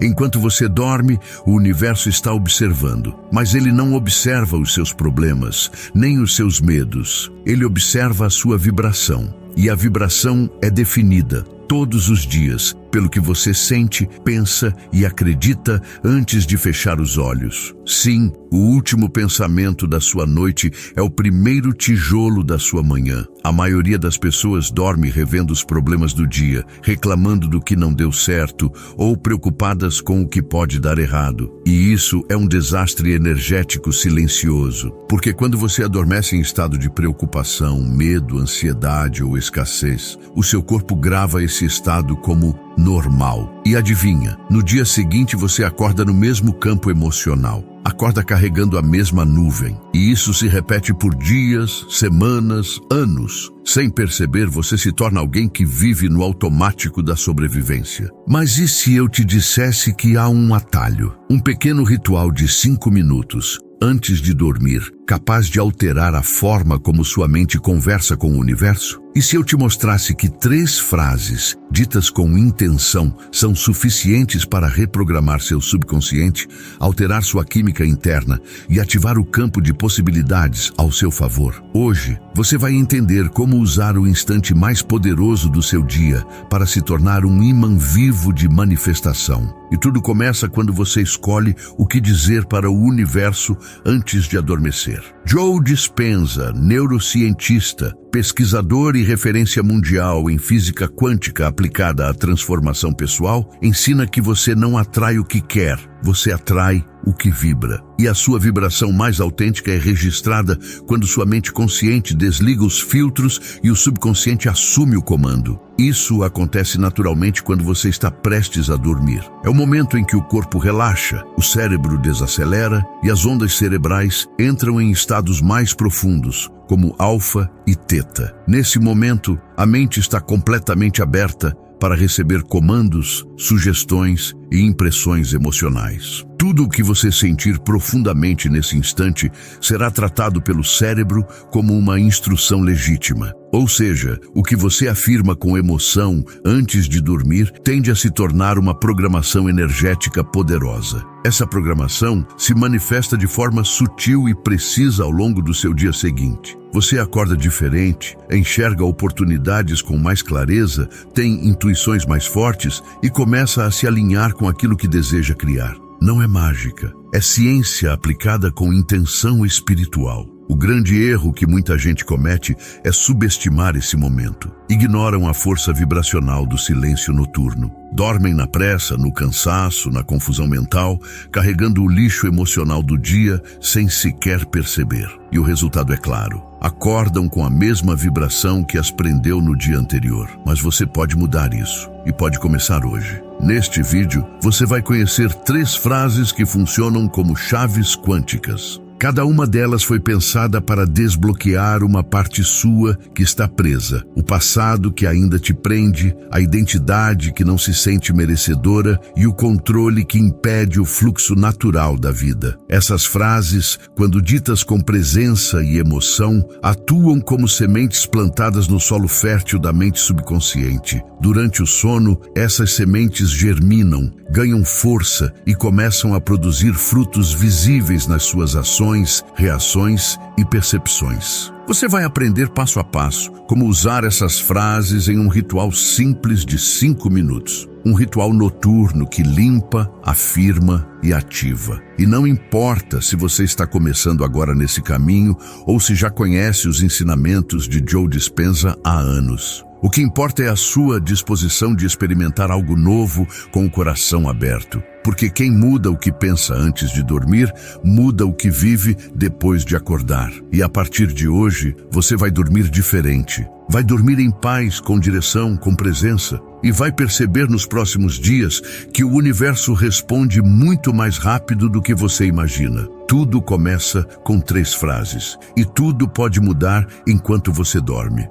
Enquanto você dorme, o universo está observando, mas ele não observa os seus problemas, nem os seus medos. Ele observa a sua vibração, e a vibração é definida todos os dias pelo que você sente, pensa e acredita antes de fechar os olhos. Sim, o último pensamento da sua noite é o primeiro tijolo da sua manhã. A maioria das pessoas dorme revendo os problemas do dia, reclamando do que não deu certo ou preocupadas com o que pode dar errado. E isso é um desastre energético silencioso, porque quando você adormece em estado de preocupação, medo, ansiedade ou escassez, o seu corpo grava esse estado como normal. E adivinha, no dia seguinte você acorda no mesmo campo emocional. Acorda carregando a mesma nuvem. E isso se repete por dias, semanas, anos. Sem perceber, você se torna alguém que vive no automático da sobrevivência. Mas e se eu te dissesse que há um atalho? Um pequeno ritual de 5 minutos antes de dormir, capaz de alterar a forma como sua mente conversa com o universo? E se eu te mostrasse que 3 frases, ditas com intenção, são suficientes para reprogramar seu subconsciente, alterar sua química interna e ativar o campo de possibilidades ao seu favor? Hoje, você vai entender como usar o instante mais poderoso do seu dia para se tornar um imã vivo de manifestação. E tudo começa quando você escolhe o que dizer para o universo antes de adormecer. Joe Dispenza, neurocientista, pesquisador e referência mundial em física quântica aplicada à transformação pessoal, ensina que você não atrai o que quer, você atrai o que vibra. E a sua vibração mais autêntica é registrada quando sua mente consciente desliga os filtros e o subconsciente assume o comando. Isso acontece naturalmente quando você está prestes a dormir. É o momento em que o corpo relaxa, o cérebro desacelera e as ondas cerebrais entram em estados mais profundos, como alfa e teta. Nesse momento, a mente está completamente aberta para receber comandos, sugestões e impressões emocionais. Tudo o que você sentir profundamente nesse instante será tratado pelo cérebro como uma instrução legítima. Ou seja, o que você afirma com emoção antes de dormir tende a se tornar uma programação energética poderosa. Essa programação se manifesta de forma sutil e precisa ao longo do seu dia seguinte. Você acorda diferente, enxerga oportunidades com mais clareza, tem intuições mais fortes e começa a se alinhar com aquilo que deseja criar. Não é mágica, é ciência aplicada com intenção espiritual. O grande erro que muita gente comete é subestimar esse momento. Ignoram a força vibracional do silêncio noturno. Dormem na pressa, no cansaço, na confusão mental, carregando o lixo emocional do dia sem sequer perceber. E o resultado é claro. Acordam com a mesma vibração que as prendeu no dia anterior. Mas você pode mudar isso e pode começar hoje. Neste vídeo, você vai conhecer 3 frases que funcionam como chaves quânticas. Cada uma delas foi pensada para desbloquear uma parte sua que está presa, o passado que ainda te prende, a identidade que não se sente merecedora e o controle que impede o fluxo natural da vida. Essas frases, quando ditas com presença e emoção, atuam como sementes plantadas no solo fértil da mente subconsciente. Durante o sono, essas sementes germinam, ganham força e começam a produzir frutos visíveis nas suas ações, reações e percepções. Você vai aprender passo a passo como usar essas frases em um ritual simples de 5 minutos. Um ritual noturno que limpa, afirma e ativa. E não importa se você está começando agora nesse caminho ou se já conhece os ensinamentos de Joe Dispenza há anos. O que importa é a sua disposição de experimentar algo novo com o coração aberto. Porque quem muda o que pensa antes de dormir, muda o que vive depois de acordar. E a partir de hoje, você vai dormir diferente. Vai dormir em paz, com direção, com presença. E vai perceber nos próximos dias que o universo responde muito mais rápido do que você imagina. Tudo começa com 3 frases. E tudo pode mudar enquanto você dorme.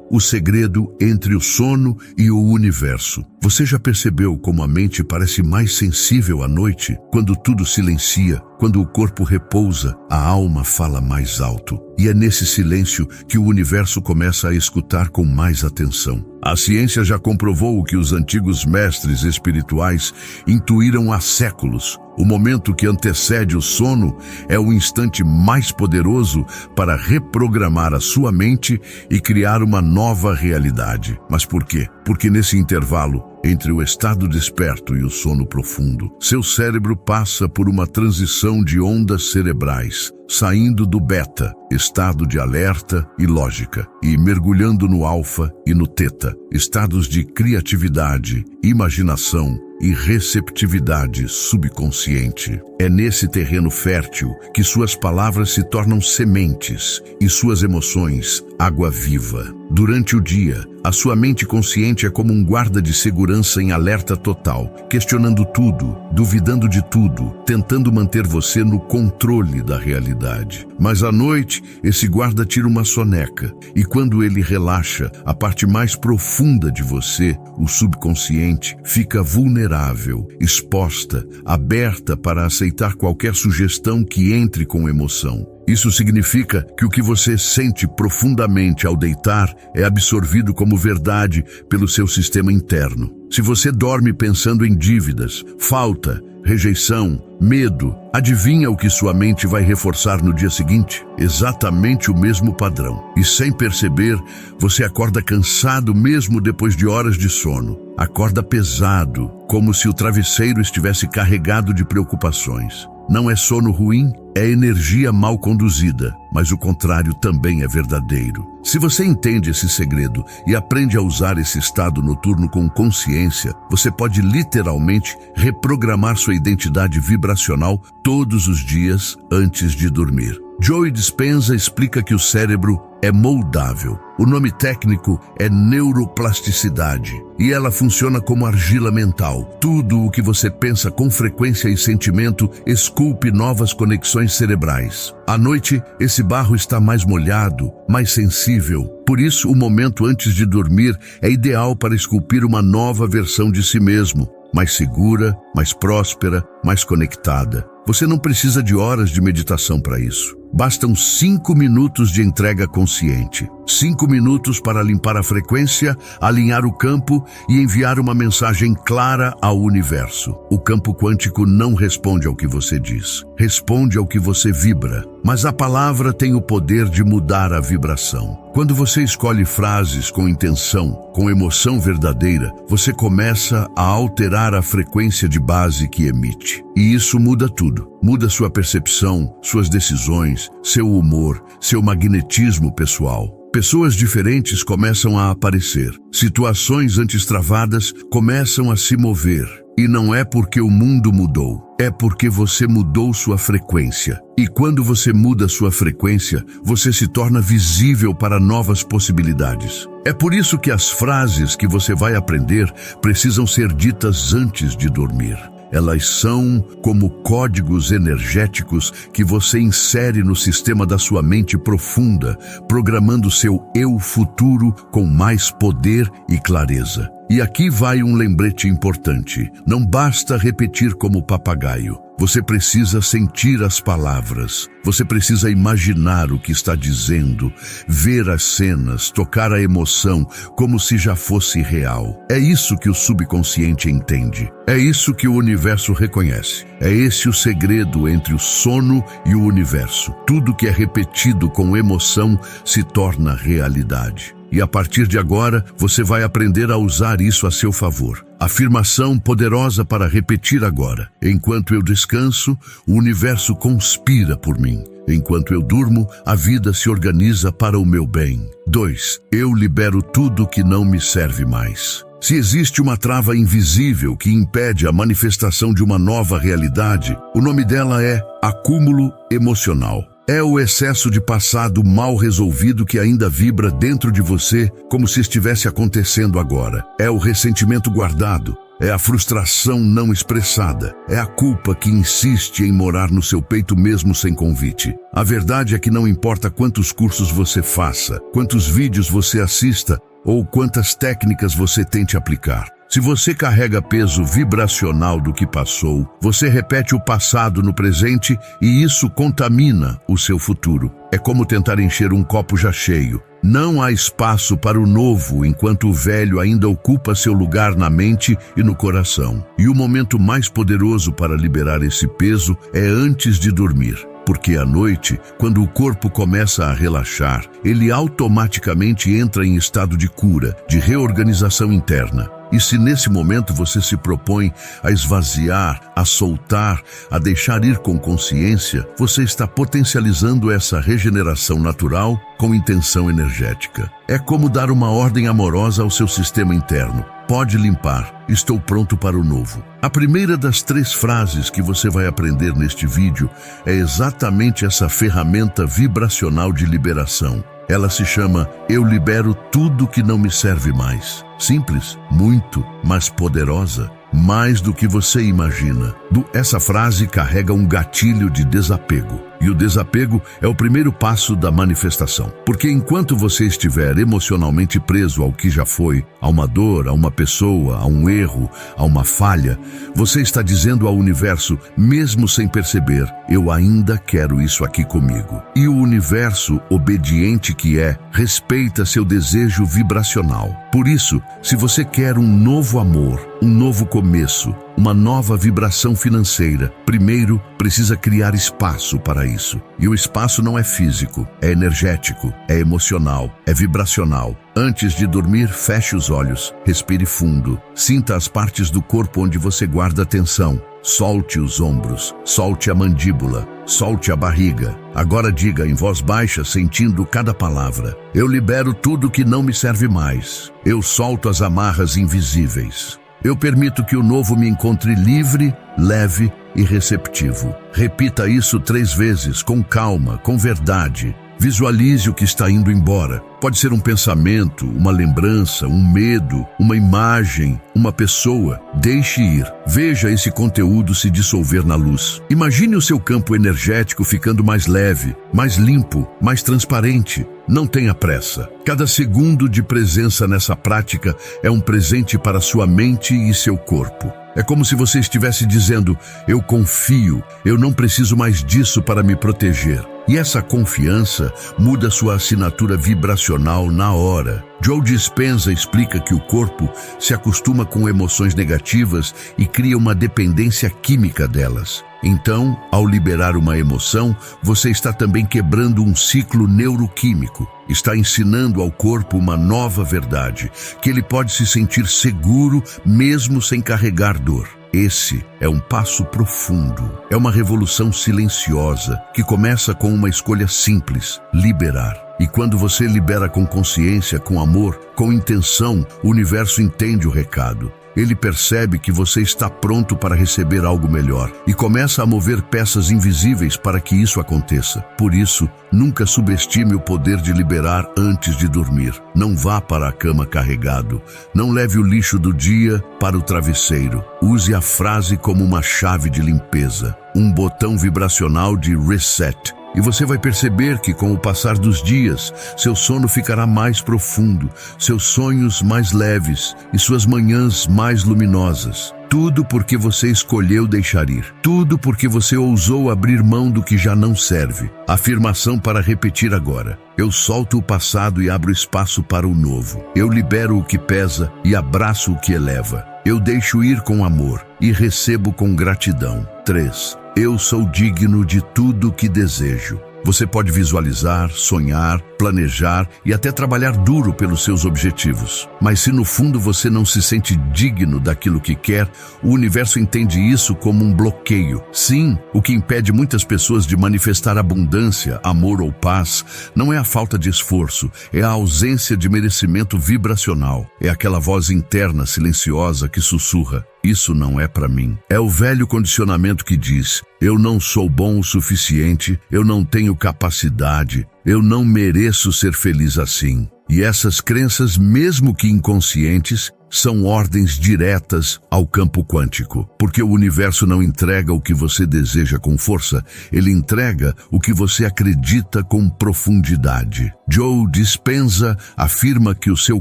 O segredo entre o sono e o universo. Você já percebeu como a mente parece mais sensível à noite? Quando tudo silencia, quando o corpo repousa, a alma fala mais alto. E é nesse silêncio que o universo começa a escutar com mais atenção. A ciência já comprovou o que os antigos mestres espirituais intuíram há séculos. O momento que antecede o sono é o instante mais poderoso para reprogramar a sua mente e criar uma nova realidade. Mas por quê? Porque nesse intervalo, entre o estado desperto e o sono profundo, seu cérebro passa por uma transição de ondas cerebrais, saindo do beta, estado de alerta e lógica, e mergulhando no alfa e no teta, estados de criatividade, imaginação e receptividade subconsciente. É nesse terreno fértil que suas palavras se tornam sementes e suas emoções água viva. Durante o dia, a sua mente consciente é como um guarda de segurança em alerta total, questionando tudo, duvidando de tudo, tentando manter você no controle da realidade. Mas à noite, esse guarda tira uma soneca, e quando ele relaxa, a parte mais profunda de você, o subconsciente, fica vulnerável, exposta, aberta para aceitar qualquer sugestão que entre com emoção. Isso significa que o que você sente profundamente ao deitar é absorvido como verdade pelo seu sistema interno. Se você dorme pensando em dívidas, falta, rejeição, medo, adivinha o que sua mente vai reforçar no dia seguinte? Exatamente o mesmo padrão. E sem perceber, você acorda cansado mesmo depois de horas de sono. Acorda pesado, como se o travesseiro estivesse carregado de preocupações. Não é sono ruim, é energia mal conduzida, mas o contrário também é verdadeiro. Se você entende esse segredo e aprende a usar esse estado noturno com consciência, você pode literalmente reprogramar sua identidade vibracional todos os dias antes de dormir. Joe Dispenza explica que o cérebro é moldável. O nome técnico é neuroplasticidade e ela funciona como argila mental. Tudo o que você pensa com frequência e sentimento esculpe novas conexões cerebrais. À noite, esse barro está mais molhado, mais sensível. Por isso, o momento antes de dormir é ideal para esculpir uma nova versão de si mesmo, mais segura, mais próspera, mais conectada. Você não precisa de horas de meditação para isso. Bastam 5 minutos de entrega consciente. 5 minutos para limpar a frequência, alinhar o campo e enviar uma mensagem clara ao universo. O campo quântico não responde ao que você diz, responde ao que você vibra. Mas a palavra tem o poder de mudar a vibração. Quando você escolhe frases com intenção, com emoção verdadeira, você começa a alterar a frequência de base que emite. E isso muda tudo. Muda sua percepção, suas decisões, seu humor, seu magnetismo pessoal. Pessoas diferentes começam a aparecer. Situações antes travadas começam a se mover. E não é porque o mundo mudou, é porque você mudou sua frequência. E quando você muda sua frequência, você se torna visível para novas possibilidades. É por isso que as frases que você vai aprender precisam ser ditas antes de dormir. Elas são como códigos energéticos que você insere no sistema da sua mente profunda, programando seu eu futuro com mais poder e clareza. E aqui vai um lembrete importante. Não basta repetir como papagaio. Você precisa sentir as palavras. Você precisa imaginar o que está dizendo, ver as cenas, tocar a emoção como se já fosse real. É isso que o subconsciente entende. É isso que o universo reconhece. É esse o segredo entre o sono e o universo. Tudo que é repetido com emoção se torna realidade. E a partir de agora, você vai aprender a usar isso a seu favor. Afirmação poderosa para repetir agora. Enquanto eu descanso, o universo conspira por mim. Enquanto eu durmo, a vida se organiza para o meu bem. 2. Eu libero tudo que não me serve mais. Se existe uma trava invisível que impede a manifestação de uma nova realidade, o nome dela é acúmulo emocional. É o excesso de passado mal resolvido que ainda vibra dentro de você como se estivesse acontecendo agora. É o ressentimento guardado, É a frustração não expressada. É a culpa que insiste em morar no seu peito mesmo sem convite. A verdade é que não importa quantos cursos você faça, quantos vídeos você assista ou quantas técnicas você tente aplicar. Se você carrega peso vibracional do que passou, você repete o passado no presente e isso contamina o seu futuro. É como tentar encher um copo já cheio. Não há espaço para o novo enquanto o velho ainda ocupa seu lugar na mente e no coração. E o momento mais poderoso para liberar esse peso é antes de dormir. Porque à noite, quando o corpo começa a relaxar, ele automaticamente entra em estado de cura, de reorganização interna. E se nesse momento você se propõe a esvaziar, a soltar, a deixar ir com consciência, você está potencializando essa regeneração natural com intenção energética. É como dar uma ordem amorosa ao seu sistema interno. Pode limpar, estou pronto para o novo. A primeira das 3 frases que você vai aprender neste vídeo é exatamente essa ferramenta vibracional de liberação. Ela se chama Eu Libero Tudo que Não Me Serve Mais. Simples, muito, mas poderosa, mais do que você imagina. Essa frase carrega um gatilho de desapego. E o desapego é o primeiro passo da manifestação. Porque enquanto você estiver emocionalmente preso ao que já foi, a uma dor, a uma pessoa, a um erro, a uma falha, você está dizendo ao universo, mesmo sem perceber, eu ainda quero isso aqui comigo. E o universo, obediente que é, respeita seu desejo vibracional. Por isso, se você quer um novo amor, um novo começo, uma nova vibração financeira, primeiro precisa criar espaço para isso. E o espaço não é físico, é energético, é emocional, é vibracional. Antes de dormir, feche os olhos, respire fundo, sinta as partes do corpo onde você guarda tensão. Solte os ombros, solte a mandíbula, solte a barriga. Agora diga em voz baixa, sentindo cada palavra. Eu libero tudo que não me serve mais. Eu solto as amarras invisíveis. Eu permito que o novo me encontre livre, leve e receptivo. Repita isso 3 vezes, com calma, com verdade. Visualize o que está indo embora. Pode ser um pensamento, uma lembrança, um medo, uma imagem, uma pessoa. Deixe ir. Veja esse conteúdo se dissolver na luz. Imagine o seu campo energético ficando mais leve, mais limpo, mais transparente. Não tenha pressa. Cada segundo de presença nessa prática é um presente para sua mente e seu corpo. É como se você estivesse dizendo, eu confio, eu não preciso mais disso para me proteger. E essa confiança muda sua assinatura vibracional na hora. Joe Dispenza explica que o corpo se acostuma com emoções negativas e cria uma dependência química delas. Então, ao liberar uma emoção, você está também quebrando um ciclo neuroquímico. Está ensinando ao corpo uma nova verdade, que ele pode se sentir seguro mesmo sem carregar dor. Esse é um passo profundo, é uma revolução silenciosa que começa com uma escolha simples: liberar. E quando você libera com consciência, com amor, com intenção, o universo entende o recado. Ele percebe que você está pronto para receber algo melhor e começa a mover peças invisíveis para que isso aconteça. Por isso, nunca subestime o poder de liberar antes de dormir. Não vá para a cama carregado. Não leve o lixo do dia para o travesseiro. Use a frase como uma chave de limpeza, um botão vibracional de reset. E você vai perceber que com o passar dos dias, seu sono ficará mais profundo, seus sonhos mais leves e suas manhãs mais luminosas. Tudo porque você escolheu deixar ir. Tudo porque você ousou abrir mão do que já não serve. Afirmação para repetir agora. Eu solto o passado e abro espaço para o novo. Eu libero o que pesa e abraço o que eleva. Eu deixo ir com amor e recebo com gratidão. 3. Eu sou digno de tudo que desejo. Você pode visualizar, sonhar, planejar e até trabalhar duro pelos seus objetivos. Mas se no fundo você não se sente digno daquilo que quer, o universo entende isso como um bloqueio. Sim, o que impede muitas pessoas de manifestar abundância, amor ou paz não é a falta de esforço, é a ausência de merecimento vibracional. É aquela voz interna silenciosa que sussurra: isso não é para mim. É o velho condicionamento que diz: eu não sou bom o suficiente, eu não tenho capacidade, eu não mereço ser feliz assim. E essas crenças, mesmo que inconscientes, São ordens diretas ao campo quântico, porque o universo não entrega o que você deseja com força, ele entrega o que você acredita com profundidade. Joe Dispenza afirma que o seu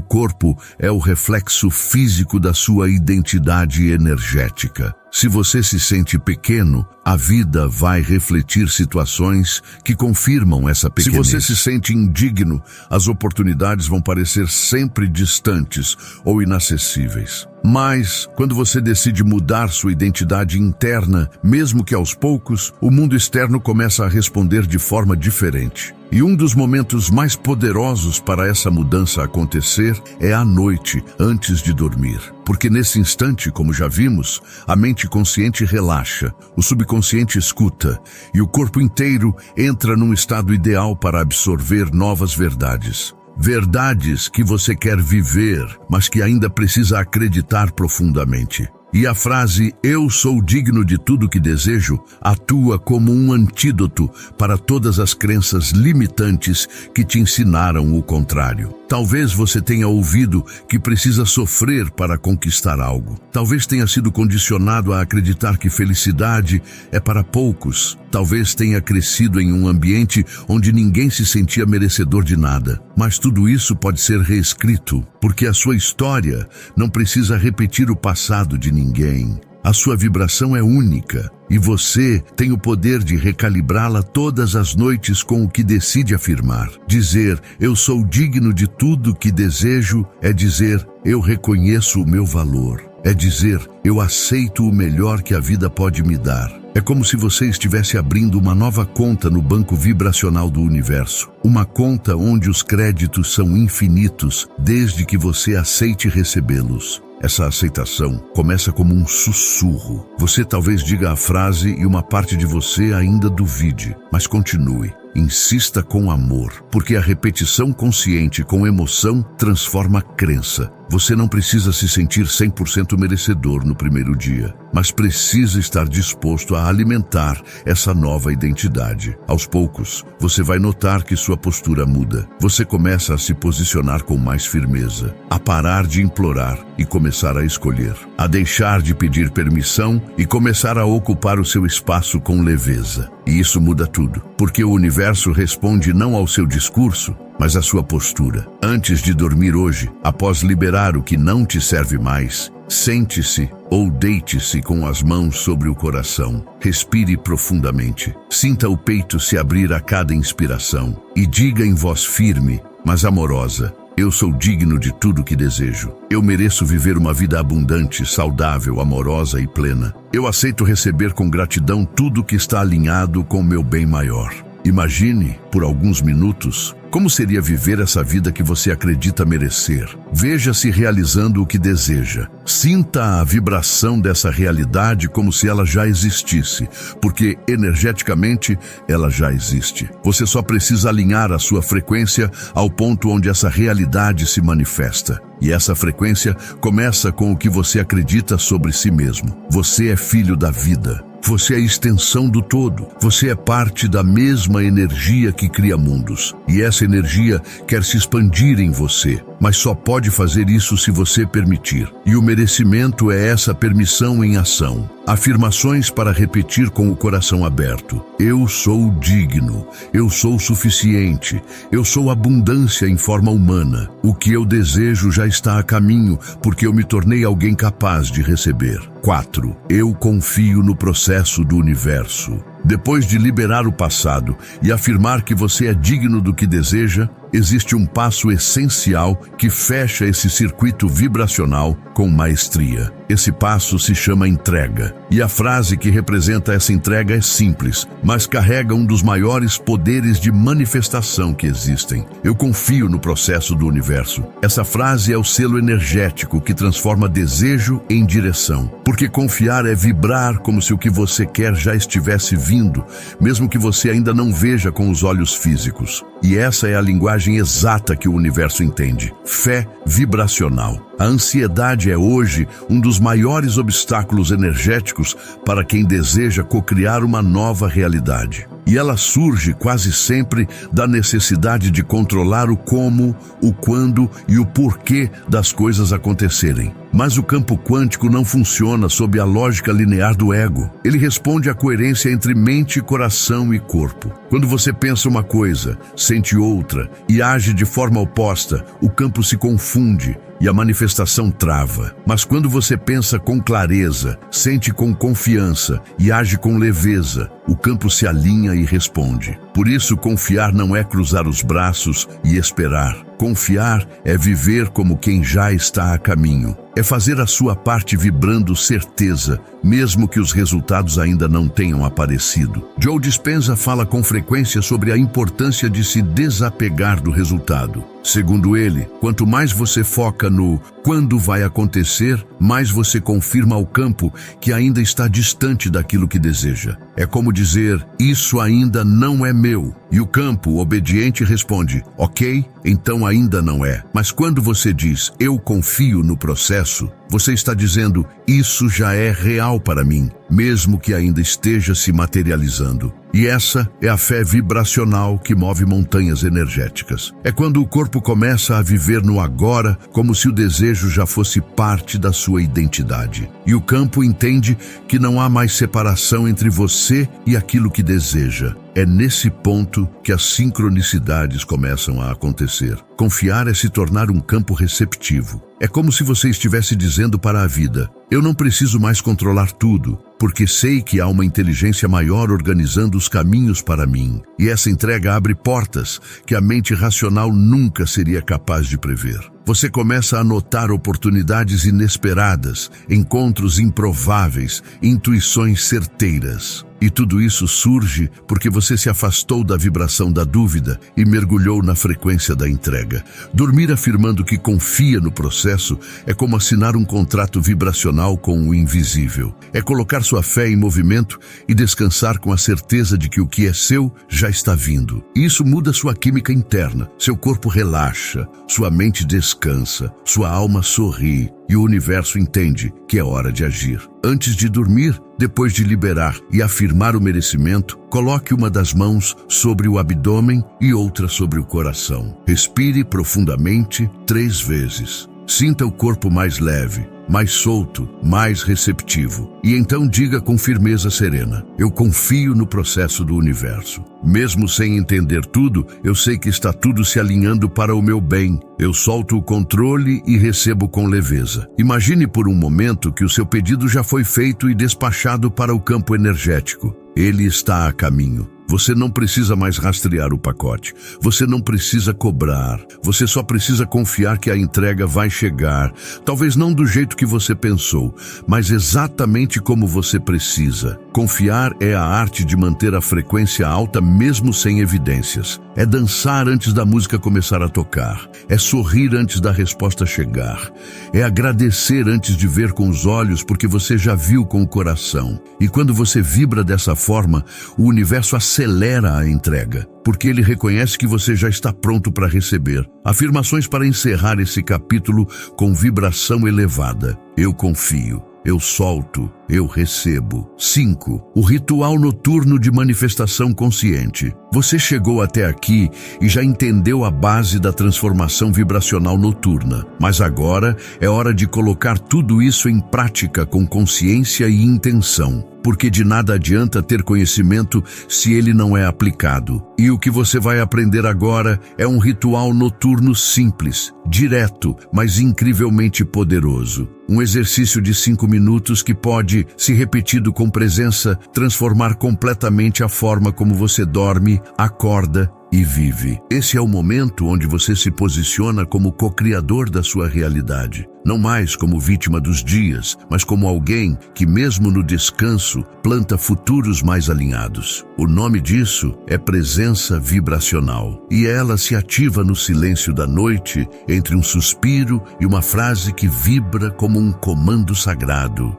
corpo é o reflexo físico da sua identidade energética. Se você se sente pequeno, a vida vai refletir situações que confirmam essa pequenez. Se você se sente indigno, as oportunidades vão parecer sempre distantes ou inacessíveis. Mas, quando você decide mudar sua identidade interna, mesmo que aos poucos, o mundo externo começa a responder de forma diferente. E um dos momentos mais poderosos para essa mudança acontecer é à noite, antes de dormir. Porque nesse instante, como já vimos, a mente consciente relaxa, o subconsciente escuta e o corpo inteiro entra num estado ideal para absorver novas verdades. Verdades que você quer viver, mas que ainda precisa acreditar profundamente. E a frase "eu sou digno de tudo que desejo" atua como um antídoto para todas as crenças limitantes que te ensinaram o contrário. Talvez você tenha ouvido que precisa sofrer para conquistar algo. Talvez tenha sido condicionado a acreditar que felicidade é para poucos. Talvez tenha crescido em um ambiente onde ninguém se sentia merecedor de nada. Mas tudo isso pode ser reescrito, porque a sua história não precisa repetir o passado de ninguém. A sua vibração é única e você tem o poder de recalibrá-la todas as noites com o que decide afirmar. Dizer "eu sou digno de tudo que desejo" é dizer "eu reconheço o meu valor". É dizer "eu aceito o melhor que a vida pode me dar". É como se você estivesse abrindo uma nova conta no banco vibracional do universo. Uma conta onde os créditos são infinitos, desde que você aceite recebê-los. Essa aceitação começa como um sussurro. Você talvez diga a frase e uma parte de você ainda duvide, mas continue. Insista com amor, porque a repetição consciente com emoção transforma crença. Você não precisa se sentir 100% merecedor no primeiro dia, mas precisa estar disposto a alimentar essa nova identidade. Aos poucos, você vai notar que sua postura muda. Você começa a se posicionar com mais firmeza, a parar de implorar e começar a escolher, a deixar de pedir permissão e começar a ocupar o seu espaço com leveza. E isso muda tudo, porque o universo responde não ao seu discurso, mas à sua postura. Antes de dormir hoje, após liberar o que não te serve mais, sente-se ou deite-se com as mãos sobre o coração. Respire profundamente. Sinta o peito se abrir a cada inspiração e diga em voz firme, mas amorosa: "Eu sou digno de tudo que desejo. Eu mereço viver uma vida abundante, saudável, amorosa e plena. Eu aceito receber com gratidão tudo que está alinhado com o meu bem maior." Imagine, por alguns minutos, como seria viver essa vida que você acredita merecer. Veja-se realizando o que deseja. Sinta a vibração dessa realidade como se ela já existisse, porque energeticamente ela já existe. Você só precisa alinhar a sua frequência ao ponto onde essa realidade se manifesta. E essa frequência começa com o que você acredita sobre si mesmo. Você é filho da vida. Você é a extensão do todo. Você é parte da mesma energia que cria mundos. E essa energia quer se expandir em você, mas só pode fazer isso se você permitir. E o merecimento é essa permissão em ação. Afirmações para repetir com o coração aberto. Eu sou digno. Eu sou suficiente. Eu sou abundância em forma humana. O que eu desejo já está a caminho, porque eu me tornei alguém capaz de receber. 4. Eu confio no processo do universo. Depois de liberar o passado e afirmar que você é digno do que deseja, existe um passo essencial que fecha esse circuito vibracional com maestria. Esse passo se chama entrega. E a frase que representa essa entrega é simples, mas carrega um dos maiores poderes de manifestação que existem. Eu confio no processo do universo. Essa frase é o selo energético que transforma desejo em direção. Porque confiar é vibrar como se o que você quer já estivesse vindo, mesmo que você ainda não veja com os olhos físicos. E essa é a linguagem linguagem exata que o universo entende: fé vibracional. A ansiedade é hoje um dos maiores obstáculos energéticos para quem deseja cocriar uma nova realidade. E ela surge quase sempre da necessidade de controlar o como, o quando e o porquê das coisas acontecerem. Mas o campo quântico não funciona sob a lógica linear do ego. Ele responde à coerência entre mente, coração e corpo. Quando você pensa uma coisa, sente outra e age de forma oposta, o campo se confunde e a manifestação trava. Mas quando você pensa com clareza, sente com confiança e age com leveza, o campo se alinha e responde. Por isso, confiar não é cruzar os braços e esperar. Confiar é viver como quem já está a caminho. É fazer a sua parte vibrando certeza, mesmo que os resultados ainda não tenham aparecido. Joe Dispenza fala com frequência sobre a importância de se desapegar do resultado. Segundo ele, quanto mais você foca no quando vai acontecer, mais você confirma ao campo que ainda está distante daquilo que deseja. É como dizer, isso ainda não é meu. E o campo, obediente, responde, ok, então ainda não é. Mas quando você diz, eu confio no processo, você está dizendo, isso já é real para mim, mesmo que ainda esteja se materializando. E essa é a fé vibracional que move montanhas energéticas. É quando o corpo começa a viver no agora, como se o desejo já fosse parte da sua identidade. E o campo entende que não há mais separação entre você e aquilo que deseja. É nesse ponto que as sincronicidades começam a acontecer. Confiar é se tornar um campo receptivo. É como se você estivesse dizendo para a vida, eu não preciso mais controlar tudo, porque sei que há uma inteligência maior organizando os caminhos para mim. E essa entrega abre portas que a mente racional nunca seria capaz de prever. Você começa a notar oportunidades inesperadas, encontros improváveis, intuições certeiras. E tudo isso surge porque você se afastou da vibração da dúvida e mergulhou na frequência da entrega. Dormir afirmando que confia no processo é como assinar um contrato vibracional com o invisível. É colocar sua fé em movimento e descansar com a certeza de que o que é seu já está vindo. E isso muda sua química interna. Seu corpo relaxa, sua mente descansa, sua alma sorri. E o universo entende que é hora de agir. Antes de dormir, depois de liberar e afirmar o merecimento, coloque uma das mãos sobre o abdômen e outra sobre o coração. Respire profundamente 3 vezes. Sinta o corpo mais leve, mais solto, mais receptivo. E então diga com firmeza serena, eu confio no processo do universo. Mesmo sem entender tudo, eu sei que está tudo se alinhando para o meu bem. Eu solto o controle e recebo com leveza. Imagine por um momento que o seu pedido já foi feito e despachado para o campo energético. Ele está a caminho. Você não precisa mais rastrear o pacote. Você não precisa cobrar. Você só precisa confiar que a entrega vai chegar. Talvez não do jeito que você pensou, mas exatamente como você precisa. Confiar é a arte de manter a frequência alta mesmo sem evidências. É dançar antes da música começar a tocar. É sorrir antes da resposta chegar. É agradecer antes de ver com os olhos porque você já viu com o coração. E quando você vibra dessa forma, o universo acelera a entrega, porque ele reconhece que você já está pronto para receber. Afirmações para encerrar esse capítulo com vibração elevada. Eu confio. Eu solto, eu recebo. 5. O ritual noturno de manifestação consciente. Você chegou até aqui e já entendeu a base da transformação vibracional noturna. Mas agora é hora de colocar tudo isso em prática com consciência e intenção. Porque de nada adianta ter conhecimento se ele não é aplicado. E o que você vai aprender agora é um ritual noturno simples, direto, mas incrivelmente poderoso. Um exercício de 5 minutos que pode, se repetido com presença, transformar completamente a forma como você dorme, acorda e vive. Esse é o momento onde você se posiciona como co-criador da sua realidade. Não mais como vítima dos dias, mas como alguém que, mesmo no descanso, planta futuros mais alinhados. O nome disso é presença vibracional. E ela se ativa no silêncio da noite, entre um suspiro e uma frase que vibra como um comando sagrado.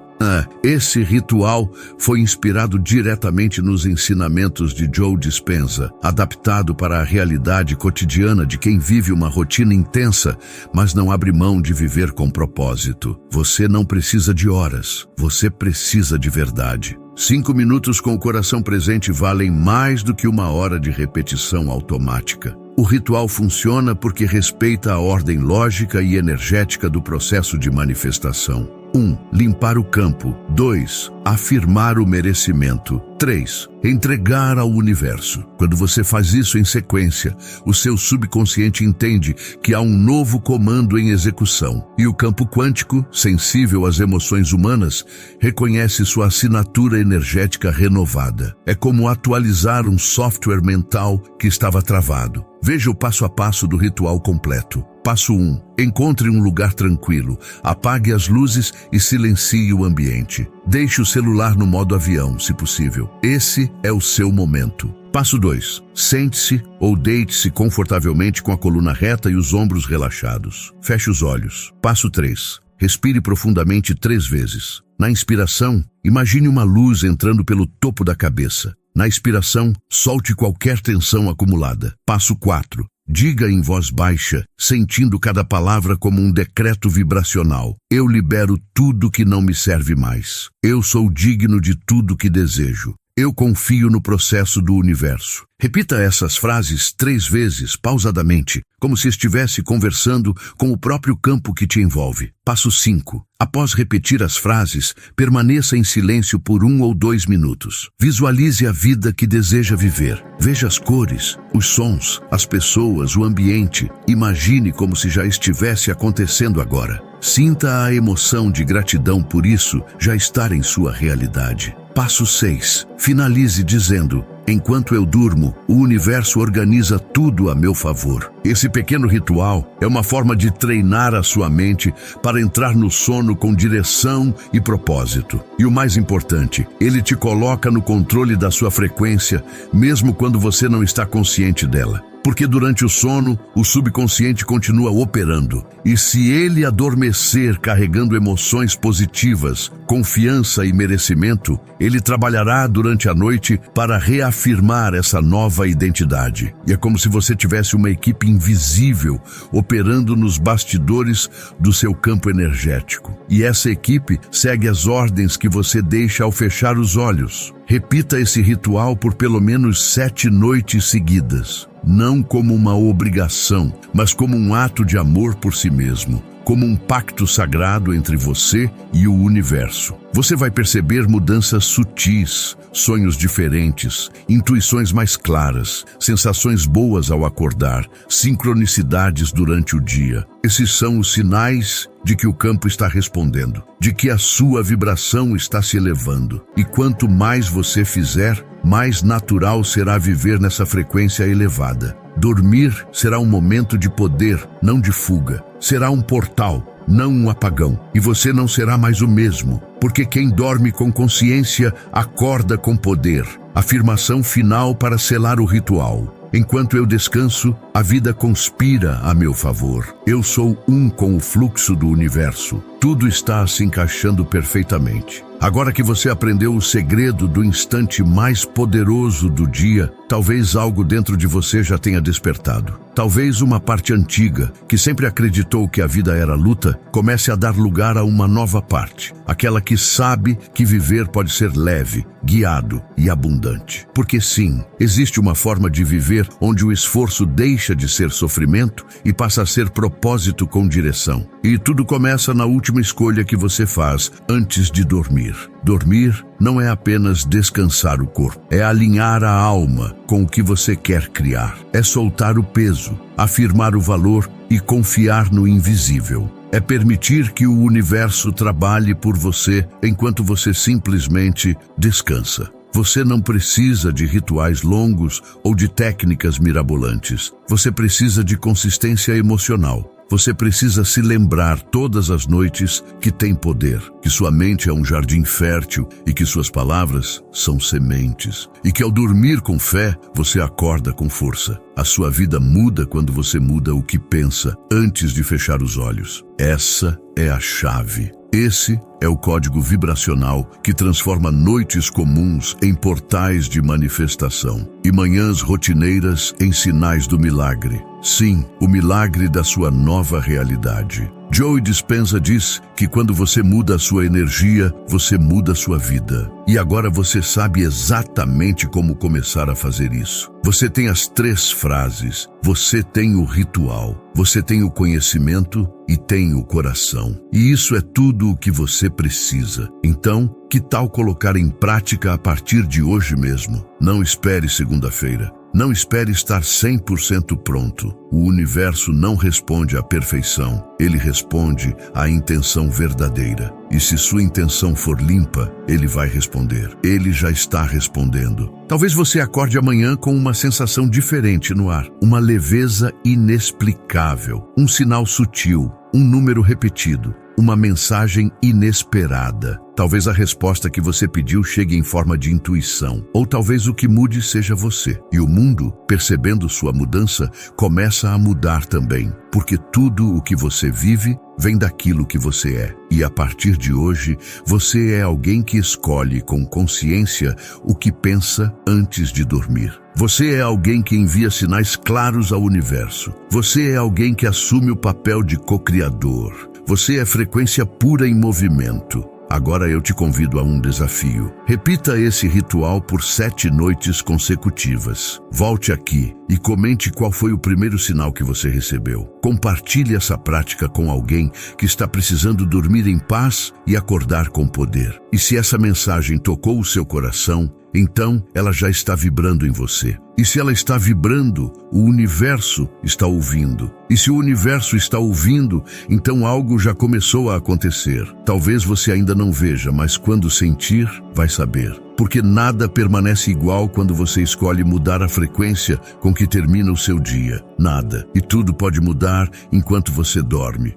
Esse ritual foi inspirado diretamente nos ensinamentos de Joe Dispenza, adaptado para a realidade cotidiana de quem vive uma rotina intensa, mas não abre mão de viver com propósito. Você não precisa de horas, você precisa de verdade. 5 minutos com o coração presente valem mais do que 1 hora de repetição automática. O ritual funciona porque respeita a ordem lógica e energética do processo de manifestação. 1. Limpar o campo. 2. Afirmar o merecimento. 3. Entregar ao universo. Quando você faz isso em sequência, o seu subconsciente entende que há um novo comando em execução. E o campo quântico, sensível às emoções humanas, reconhece sua assinatura energética renovada. É como atualizar um software mental que estava travado. Veja o passo a passo do ritual completo. Passo 1. Encontre um lugar tranquilo. Apague as luzes e silencie o ambiente. Deixe o celular no modo avião, se possível. Esse é o seu momento. Passo 2. Sente-se ou deite-se confortavelmente com a coluna reta e os ombros relaxados. Feche os olhos. Passo 3. Respire profundamente 3 vezes. Na inspiração, imagine uma luz entrando pelo topo da cabeça. Na expiração, solte qualquer tensão acumulada. Passo 4. Diga em voz baixa, sentindo cada palavra como um decreto vibracional. Eu libero tudo que não me serve mais. Eu sou digno de tudo que desejo. Eu confio no processo do universo. Repita essas frases 3 vezes, pausadamente, como se estivesse conversando com o próprio campo que te envolve. Passo 5. Após repetir as frases, permaneça em silêncio por 1 ou 2 minutos. Visualize a vida que deseja viver. Veja as cores, os sons, as pessoas, o ambiente. Imagine como se já estivesse acontecendo agora. Sinta a emoção de gratidão por isso já estar em sua realidade. Passo 6. Finalize dizendo: enquanto eu durmo, o universo organiza tudo a meu favor. Esse pequeno ritual é uma forma de treinar a sua mente para entrar no sono com direção e propósito. E o mais importante, ele te coloca no controle da sua frequência, mesmo quando você não está consciente dela. Porque durante o sono, o subconsciente continua operando. E se ele adormecer carregando emoções positivas, confiança e merecimento, ele trabalhará durante a noite para reafirmar essa nova identidade. E é como se você tivesse uma equipe invisível operando nos bastidores do seu campo energético. E essa equipe segue as ordens que você deixa ao fechar os olhos. Repita esse ritual por pelo menos 7 noites seguidas. Não como uma obrigação, mas como um ato de amor por si mesmo, como um pacto sagrado entre você e o universo. Você vai perceber mudanças sutis, sonhos diferentes, intuições mais claras, sensações boas ao acordar, sincronicidades durante o dia. Esses são os sinais de que o campo está respondendo, de que a sua vibração está se elevando. E quanto mais você fizer, mais natural será viver nessa frequência elevada. Dormir será um momento de poder, não de fuga. Será um portal, não um apagão. E você não será mais o mesmo, porque quem dorme com consciência acorda com poder. Afirmação final para selar o ritual. Enquanto eu descanso, a vida conspira a meu favor. Eu sou um com o fluxo do universo. Tudo está se encaixando perfeitamente. Agora que você aprendeu o segredo do instante mais poderoso do dia, talvez algo dentro de você já tenha despertado. Talvez uma parte antiga, que sempre acreditou que a vida era luta, comece a dar lugar a uma nova parte. Aquela que sabe que viver pode ser leve, guiado e abundante. Porque sim, existe uma forma de viver onde o esforço deixa de ser sofrimento e passa a ser propósito com direção. E tudo começa na última escolha que você faz antes de dormir. Dormir não é apenas descansar o corpo, é alinhar a alma com o que você quer criar. É soltar o peso, afirmar o valor e confiar no invisível. É permitir que o universo trabalhe por você enquanto você simplesmente descansa. Você não precisa de rituais longos ou de técnicas mirabolantes. Você precisa de consistência emocional. Você precisa se lembrar todas as noites que tem poder, que sua mente é um jardim fértil e que suas palavras são sementes. E que ao dormir com fé, você acorda com força. A sua vida muda quando você muda o que pensa antes de fechar os olhos. Essa é a chave. Esse é o código vibracional que transforma noites comuns em portais de manifestação e manhãs rotineiras em sinais do milagre. Sim, o milagre da sua nova realidade. Joe Dispenza diz que quando você muda a sua energia, você muda a sua vida. E agora você sabe exatamente como começar a fazer isso. Você tem as 3 frases, você tem o ritual, você tem o conhecimento e tem o coração. E isso é tudo o que você precisa. Então, que tal colocar em prática a partir de hoje mesmo? Não espere segunda-feira. Não espere estar 100% pronto. O universo não responde à perfeição, ele responde à intenção verdadeira. E se sua intenção for limpa, ele vai responder. Ele já está respondendo. Talvez você acorde amanhã com uma sensação diferente no ar, uma leveza inexplicável, um sinal sutil, um número repetido, uma mensagem inesperada. Talvez a resposta que você pediu chegue em forma de intuição, ou talvez o que mude seja você. E o mundo, percebendo sua mudança, começa a mudar também, porque tudo o que você vive vem daquilo que você é. E a partir de hoje, você é alguém que escolhe com consciência o que pensa antes de dormir. Você é alguém que envia sinais claros ao universo. Você é alguém que assume o papel de co-criador. Você é frequência pura em movimento. Agora eu te convido a um desafio. Repita esse ritual por 7 noites consecutivas. Volte aqui e comente qual foi o primeiro sinal que você recebeu. Compartilhe essa prática com alguém que está precisando dormir em paz e acordar com poder. E se essa mensagem tocou o seu coração, então ela já está vibrando em você. E se ela está vibrando, o universo está ouvindo. E se o universo está ouvindo, então algo já começou a acontecer. Talvez você ainda não veja, mas quando sentir, vai saber. Porque nada permanece igual quando você escolhe mudar a frequência com que termina o seu dia. Nada. E tudo pode mudar enquanto você dorme.